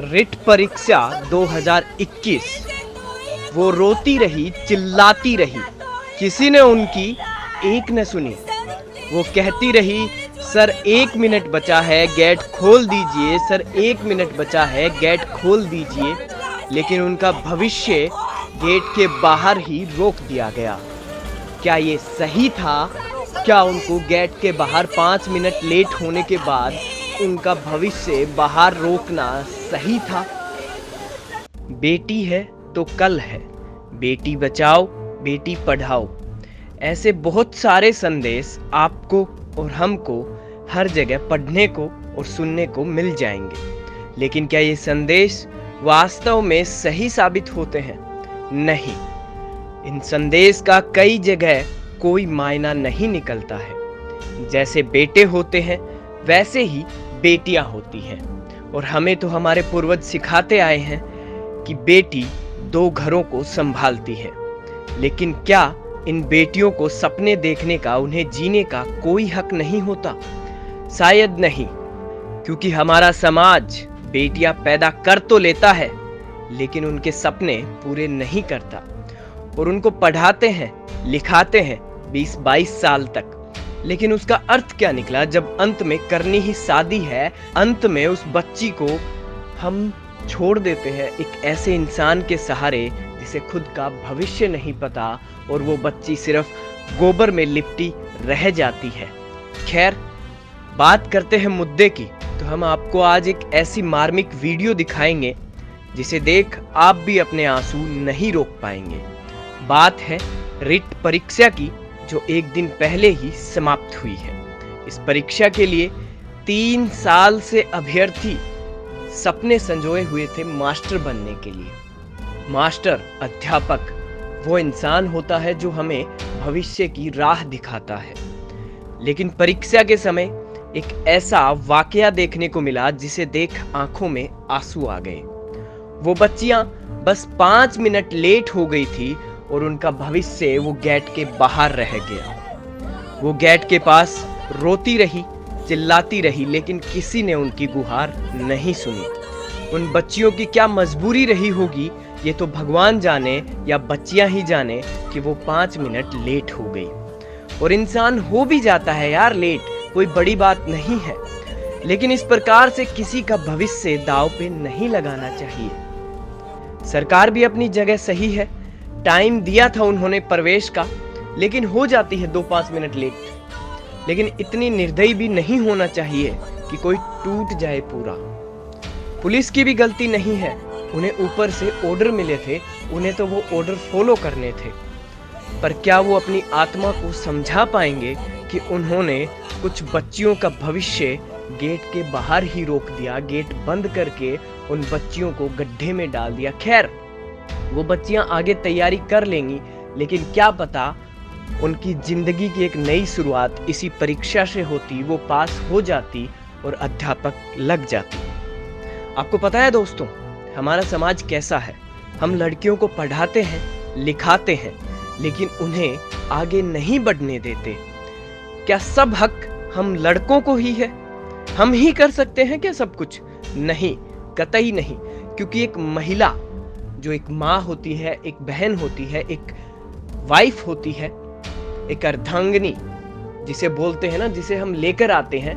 Writ परीक्षा 2021। वो रोती रही, चिल्लाती रही, किसी ने उनकी एक न सुनी। वो कहती रही, सर 1 मिनट बचा है, गेट खोल दीजिए, सर 1 मिनट बचा है, गेट खोल दीजिए। लेकिन उनका भविष्य गेट के बाहर ही रोक दिया गया। क्या ये सही था? क्या उनको गेट के बाहर 5 मिनट लेट होने के बाद उनका भविष्य बाहर रोकना सही था? बेटी है तो कल है, बेटी बचाओ, बेटी पढ़ाओ। ऐसे बहुत सारे संदेश आपको और हमको हर जगह पढ़ने को और सुनने को मिल जाएंगे। लेकिन क्या ये संदेश वास्तव में सही साबित होते हैं? नहीं। इन संदेश का कई जगह कोई मायना नहीं निकलता है। जैसे बेटे होते हैं वैसे ही बेटियां होती हैं। और हमें तो हमारे पूर्वज सिखाते आए हैं कि बेटी 2 घरों को संभालती है। लेकिन क्या इन बेटियों को सपने देखने का, उन्हें जीने का कोई हक नहीं होता? शायद नहीं, क्योंकि हमारा समाज बेटियां पैदा कर तो लेता है लेकिन उनके सपने पूरे नहीं करता। और उनको पढ़ाते हैं, लिखाते हैं 20-22 साल तक। लेकिन उसका अर्थ क्या निकला जब अंत में करनी ही शादी है? अंत में उस बच्ची को हम छोड़ देते हैं एक ऐसे इंसान के सहारे जिसे खुद का भविष्य नहीं पता, और वो बच्ची सिर्फ गोबर में लिपटी रह जाती है। खैर, बात करते हैं मुद्दे की, तो हम आपको आज एक ऐसी मार्मिक वीडियो दिखाएंगे जिसे देख आप भी अपने आंसू नहीं रोक पाएंगे। बात है रिट परीक्षा की, जो 1 दिन पहले ही समाप्त हुई है। इस परीक्षा के लिए 3 साल से अभ्यर्थी सपने संजोए हुए थे मास्टर बनने के लिए। मास्टर, अध्यापक वो इंसान होता है जो हमें भविष्य की राह दिखाता है। लेकिन परीक्षा के समय एक ऐसा वाकया देखने को मिला जिसे देख आंखों में आंसू आ गए। वो बच्चियां बस 5 मिनट लेट हो गई थी और उनका भविष्य वो गेट के बाहर रह गया। वो गेट के पास रोती रही, चिल्लाती रही, लेकिन किसी ने उनकी गुहार नहीं सुनी। उन बच्चियों की क्या मजबूरी रही होगी, ये तो भगवान जाने या बच्चियां ही जाने कि वो 5 मिनट लेट हो गई। और इंसान हो भी जाता है यार लेट, कोई बड़ी बात नहीं है। लेकिन इस प्रकार से किसी का भविष्य दांव पे नहीं लगाना चाहिए। सरकार भी अपनी जगह सही है, टाइम दिया था उन्होंने प्रवेश का, लेकिन हो जाती है 2-5 मिनट लेट। लेकिन इतनी निर्दयी भी नहीं होना चाहिए कि कोई टूट जाए पूरा। पुलिस की भी गलती नहीं है, उन्हें ऊपर से ऑर्डर मिले थे, उन्हें तो वो ऑर्डर फॉलो करने थे। पर क्या वो अपनी आत्मा को समझा पाएंगे कि उन्होंने कुछ बच्चियों का भविष्य गेट के बाहर ही रोक दिया, गेट बंद करके उन बच्चियों को गड्ढे में डाल दिया। खैर, वो बच्चियां आगे तैयारी कर लेंगी, लेकिन क्या पता उनकी जिंदगी की एक नई शुरुआत इसी परीक्षा से होती, वो पास हो जाती और अध्यापक लग जाती। आपको पता है दोस्तों, हमारा समाज कैसा है? हम लड़कियों को पढ़ाते हैं, लिखाते हैं, लेकिन उन्हें आगे नहीं बढ़ने देते। क्या सब हक हम लड़कों को ही है? हम ही कर सकते हैं क्या सब कुछ? नहीं, कतई नहीं। क्योंकि एक महिला जो एक माँ होती है, एक बहन होती है, एक वाइफ होती है, एक अर्धांगिनी जिसे बोलते हैं ना, जिसे हम लेकर आते हैं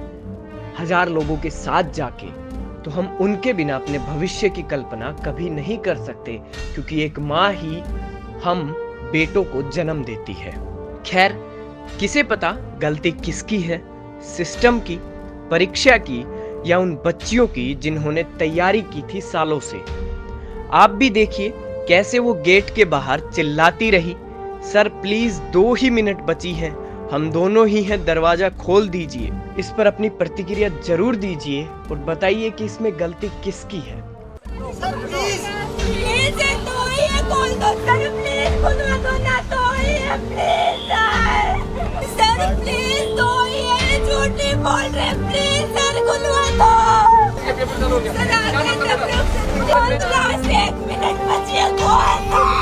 1000 लोगों के साथ जाके, तो हम उनके बिना अपने भविष्य की कल्पना कभी नहीं कर सकते, क्योंकि एक माँ ही हम बेटों को जन्म देती है। खैर, किसे पता गलती किसकी है, सिस्टम की, परीक्षा की, या उन बच्चियों की जिन्होंने तैयारी की थी सालों से। आप भी देखिए कैसे वो गेट के बाहर चिल्लाती रही, सर प्लीज 2 ही मिनट बची हैं, हम दोनों ही हैं, दरवाजा खोल दीजिए। इस पर अपनी प्रतिक्रिया जरूर दीजिए और बताइए कि इसमें गलती किसकी है। सर प्लीज तो ये खोल दो सर, प्लीज खुलवा दो ना, तो ये प्लीज सर प्लीज, तो ये झूठी बोल रहे, प्लीज सर खुलवा दो सर, आगे तक 1 मिनट बची है, खोल दो।